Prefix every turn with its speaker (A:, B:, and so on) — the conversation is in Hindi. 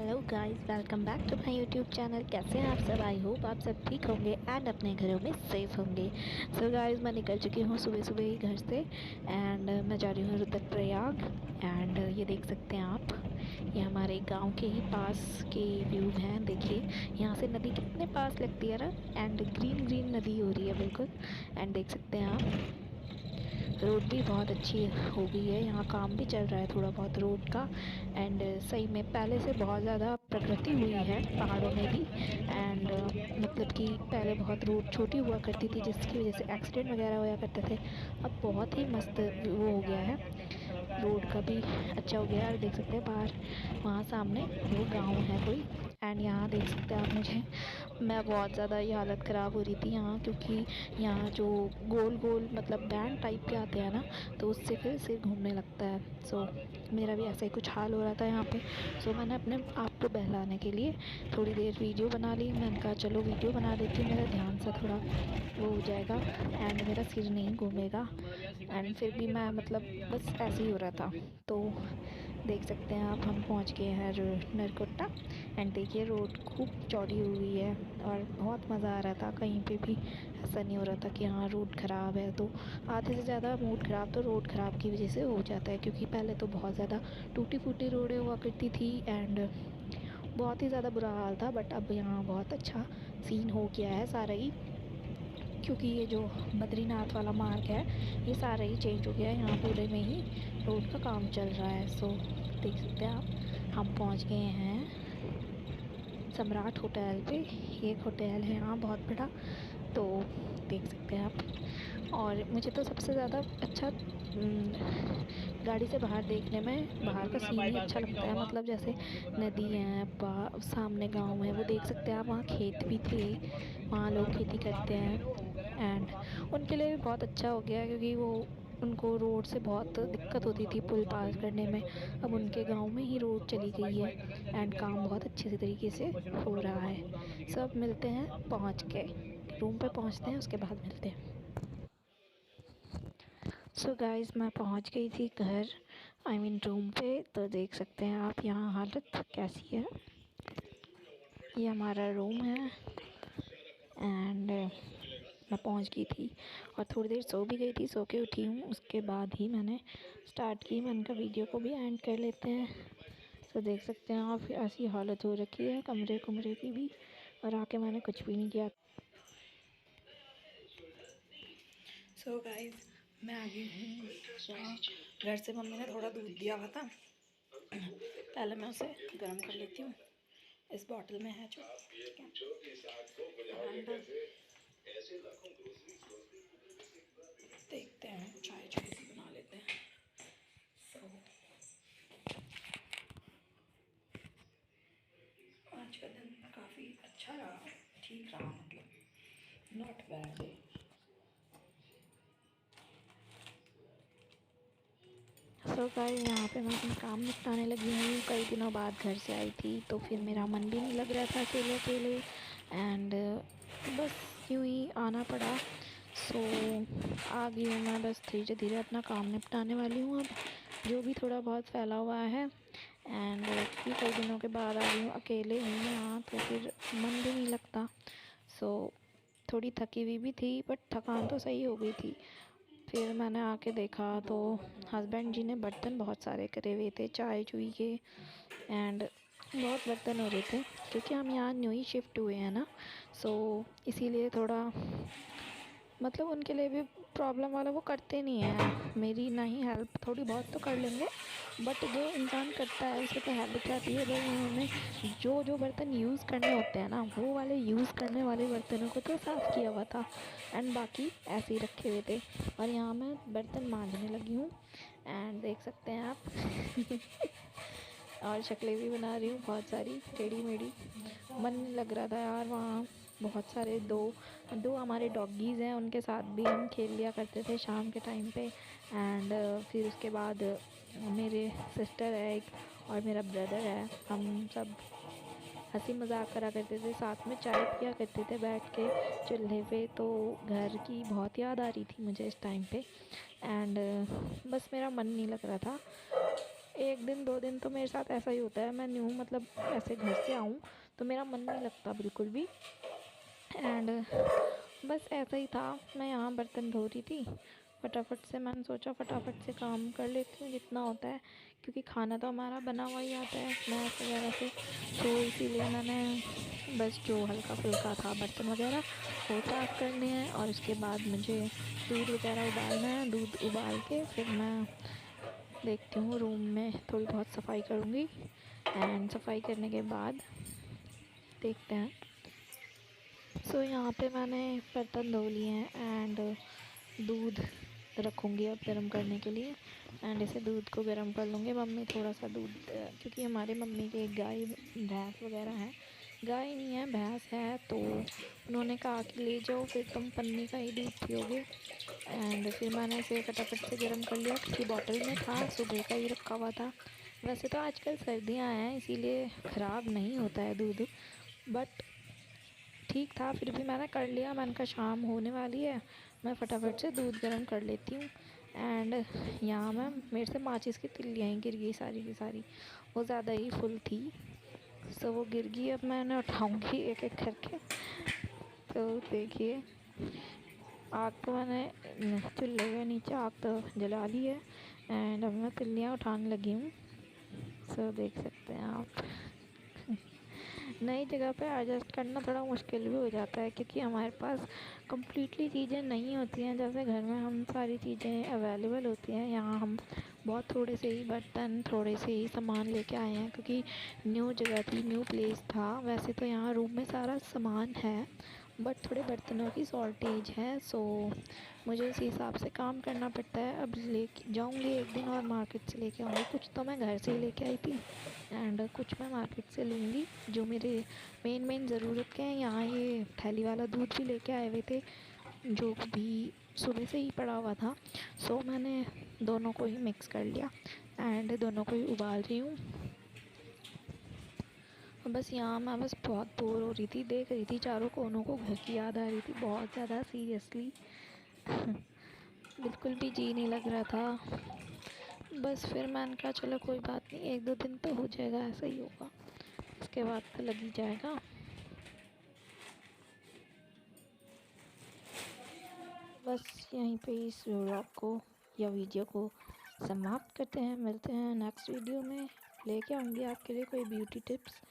A: Hello guys, welcome back to my YouTube channel. कैसे हैं आप सब? आई होप आप सब ठीक होंगे एंड अपने घरों में सेफ होंगे। सो गाइस, मैं निकल चुकी हूँ सुबह सुबह ही घर से एंड मैं जा रही हूँ रुद्रप्रयाग। एंड ये देख सकते हैं आप, ये हमारे गांव के ही पास के व्यू हैं। देखिए यहाँ से नदी कितने पास लगती है ना, एंड ग्रीन ग्रीन नदी हो रही है बिल्कुल। एंड देख सकते हैं आप, रोड भी बहुत अच्छी हो गई है, यहाँ काम भी चल रहा है थोड़ा बहुत रोड का। एंड सही में पहले से बहुत ज़्यादा प्रगति हुई है पहाड़ों में भी। एंड मतलब कि पहले बहुत रोड छोटी हुआ करती थी जिसकी वजह से एक्सीडेंट वगैरह होया करते थे। अब बहुत ही मस्त वो हो गया है, रोड का भी अच्छा हो गया है। और देख सकते हैं बाहर वहाँ सामने वो गांव है कोई। एंड यहाँ देख सकते हैं आप, मुझे मैं बहुत ज़्यादा ही हालत ख़राब हो रही थी यहाँ, क्योंकि यहाँ जो गोल गोल मतलब बैंड टाइप के आते हैं ना, तो उससे फिर सिर घूमने लगता है। सो मेरा भी ऐसा ही कुछ हाल हो रहा था यहाँ पे। सो मैंने अपने आप को बहलाने के लिए थोड़ी देर वीडियो बना ली। मैंने कहा चलो वीडियो बना लेती हूँ, मेरा ध्यान सा थोड़ा वो हो जाएगा एंड मेरा सिर नहीं घूमेगा। एंड फिर भी मैं मतलब बस ऐसे ही हो रहा था। तो देख सकते हैं आप, हम पहुँच गए हैं नरकोट्टा। एंड देखिए रोड खूब चौड़ी हुई है और बहुत मज़ा आ रहा था। कहीं पे भी ऐसा नहीं हो रहा था कि हाँ रोड ख़राब है। तो आधे से ज़्यादा मूड ख़राब तो रोड ख़राब की वजह से हो जाता है, क्योंकि पहले तो बहुत ज़्यादा टूटी फूटी रोडें हुआ करती थी एंड बहुत ही ज़्यादा बुरा हाल था। बट अब यहाँ बहुत अच्छा सीन हो गया है सारा ही, क्योंकि ये जो बद्रीनाथ वाला मार्ग है ये सारा ही चेंज हो गया है। यहाँ पूरे में ही रोड का काम चल रहा है। सो देख सकते हैं आप, हम पहुँच गए हैं सम्राट होटल पे। ये एक होटल है यहाँ बहुत बड़ा, तो देख सकते हैं आप। और मुझे तो सबसे ज़्यादा अच्छा गाड़ी से बाहर देखने में बाहर का सीन ही अच्छा लगता है। मतलब जैसे नदी है, सामने गांव है, वो देख सकते हैं आप। वहाँ खेत भी थे, वहाँ लोग खेती करते हैं एंड उनके लिए भी बहुत अच्छा हो गया, क्योंकि वो उनको रोड से बहुत दिक्कत होती थी पुल पार करने में। अब उनके गांव में ही रोड चली गई है एंड काम बहुत अच्छे से तरीके से हो रहा है। सब मिलते हैं पहुंच के, रूम पे पहुंचते हैं उसके बाद मिलते हैं। सो गाइस, मैं पहुंच गई थी घर, आई मीन रूम पे। तो देख सकते हैं आप यहाँ हालत कैसी है। ये हमारा रूम है एंड मैं पहुंच गई थी और थोड़ी देर सो भी गई थी। सो के उठी हूँ, उसके बाद ही मैंने स्टार्ट की। मैंने कहा वीडियो को भी एंड कर लेते हैं। तो देख सकते हैं आप, ऐसी हालत हो रखी है कमरे कमरे की भी, और आके मैंने कुछ भी नहीं किया। सो गाइस, मैं आ गई हूँ यहाँ। घर से मम्मी ने थोड़ा दूध दिया हुआ था, पहले मैं उसे गर्म कर लेती हूँ। इस बॉटल में है जो, ठीक है। देखते हैं चाय छोटी सी बना लेते हैं। सो आज का दिन काफ़ी अच्छा रहा, ठीक रहा, मतलब not bad day. So guys, यहाँ पे मैं अपना काम निपटाने लगी हूँ। कई दिनों बाद घर से आई थी तो फिर मेरा मन भी नहीं लग रहा था अकेले अकेले एंड बस यूँ ही आना पड़ा। सो आ गई हूँ मैं, बस धीरे धीरे अपना काम निपटाने वाली हूँ अब, जो भी थोड़ा बहुत फैला हुआ है। एंड क्योंकि कई दिनों के बाद आ गई हूँ, अकेले हूँ यहाँ, तो फिर मन भी नहीं लगता। सो थोड़ी थकी हुई भी थी, बट थकान तो सही हो गई थी। फिर मैंने आके देखा तो हस्बैंड जी ने बर्तन बहुत सारे करे हुए थे चाय चुई के एंड बहुत बर्तन हो रहे थे, क्योंकि हम यहाँ न्यू ही शिफ्ट हुए हैं ना। सो इसीलिए थोड़ा मतलब उनके लिए भी प्रॉब्लम वाला वो करते नहीं हैं। मेरी ना ही हेल्प थोड़ी बहुत तो कर लेंगे, बट जो इंसान करता है उसे तो हैबिट रहती है। भाई उन्होंने जो जो बर्तन यूज़ करने होते हैं ना, वो वाले यूज़ करने वाले बर्तनों को तो साफ़ किया हुआ था एंड बाकी ऐसे ही रखे हुए थे। और यहाँ मैं बर्तन मांजने लगी हूँ एंड देख सकते हैं आप और शक्लें भी बना रही हूँ बहुत सारी टेढ़ी मेढ़ी। मन नहीं लग रहा था यार वहाँ। बहुत सारे दो दो हमारे डॉगीज़ हैं, उनके साथ भी हम खेल लिया करते थे शाम के टाइम पे। एंड फिर उसके बाद मेरे सिस्टर है एक और मेरा ब्रदर है, हम सब हंसी मजाक करा करते थे, साथ में चाय पिया करते थे बैठ के चूल्हे पे। तो घर की बहुत याद आ रही थी मुझे इस टाइम पे एंड बस मेरा मन नहीं लग रहा था। 1 दिन 2 दिन तो मेरे साथ ऐसा ही होता है, मैं न्यू मतलब ऐसे घर से आऊँ तो मेरा मन नहीं लगता बिल्कुल भी। एंड बस ऐसा ही था, मैं यहाँ बर्तन धो रही थी फटाफट से, मैंने सोचा फटाफट से काम कर लेती हूँ जितना होता है, क्योंकि खाना तो हमारा बना हुआ ही आता है स्नैक्स वगैरह से। तो इसीलिए मैंने बस जो हल्का फुल्का था बर्तन वगैरह वो साफ़ करने हैं, और उसके बाद मुझे दूध वगैरह उबालना है। दूध उबाल के फिर मैं देखती हूँ रूम में थोड़ी बहुत सफाई करूँगी, एंड सफाई करने के बाद देखते हैं। सो यहाँ पे मैंने बर्तन धो लिए हैं एंड दूध रखूँगी अब गर्म करने के लिए, एंड इसे दूध को गर्म कर लूँगी। मम्मी थोड़ा सा दूध, क्योंकि हमारे मम्मी के गाय भैंस वगैरह हैं, गाय नहीं है भैंस है, तो उन्होंने कहा कि ले जाओ फिर तुम पन्नी का ही दूध पियोगे। एंड फिर मैंने इसे फटाफट से गर्म कर लिया, क्योंकि बॉटल में था, सुबह का ही रखा हुआ था। वैसे तो आजकल सर्दियाँ हैं इसीलिए ख़राब नहीं होता है दूध, बट ठीक था फिर भी मैंने कर लिया। मैंने कहा शाम होने वाली है, मैं फटाफट से दूध गर्म कर लेती हूँ। एंड यहाँ मैं मेरे से माचिस की तिल्लियाँ ही गिर गई सारी की सारी, वो ज़्यादा ही फुल थी। सो वो गिर गई, अब मैंने उठाऊँगी एक एक करके। तो देखिए, आग तो मैंने चूल्हे के नीचे आग तो जला ली है, एंड अब मैं तिल्लियाँ उठाने लगी हूँ। सो देख सकते हैं आप। नई जगह पे एडजस्ट करना थोड़ा मुश्किल भी हो जाता है, क्योंकि हमारे पास कम्प्लीटली चीज़ें नहीं होती हैं। जैसे घर में हम सारी चीज़ें अवेलेबल होती हैं, यहाँ हम बहुत थोड़े से ही बर्तन, थोड़े से ही सामान लेके आए हैं, क्योंकि न्यू जगह थी, न्यू प्लेस था। वैसे तो यहाँ रूम में सारा सामान है, बट थोड़े बर्तनों की शॉर्टेज है, सो मुझे उसी हिसाब से काम करना पड़ता है। अब ले जाऊँगी एक दिन और मार्केट से लेके आऊँगी। कुछ तो मैं घर से ही लेके आई थी, एंड कुछ मैं मार्केट से लूँगी जो मेरे मेन ज़रूरत के हैं। यहाँ ये थैली वाला दूध भी लेके आए हुए थे, जो भी सुबह से ही पड़ा हुआ था। सो मैंने दोनों को ही मिक्स कर लिया एंड दोनों को ही उबाल रही हूँ। बस यहाँ मैं बस बहुत बोर हो रही थी, देख रही थी चारों कोनों को, घर की याद आ रही थी बहुत ज़्यादा, सीरियसली। बिल्कुल भी जी नहीं लग रहा था। बस फिर मैंने कहा चलो कोई बात नहीं, 1-2 दिन तो हो जाएगा, ऐसा ही होगा, उसके बाद तो लग ही जाएगा। बस यहीं पे इस व्लॉग को या वीडियो को समाप्त करते हैं। मिलते हैं नेक्स्ट वीडियो में, लेके आऊँगी आपके लिए कोई ब्यूटी टिप्स।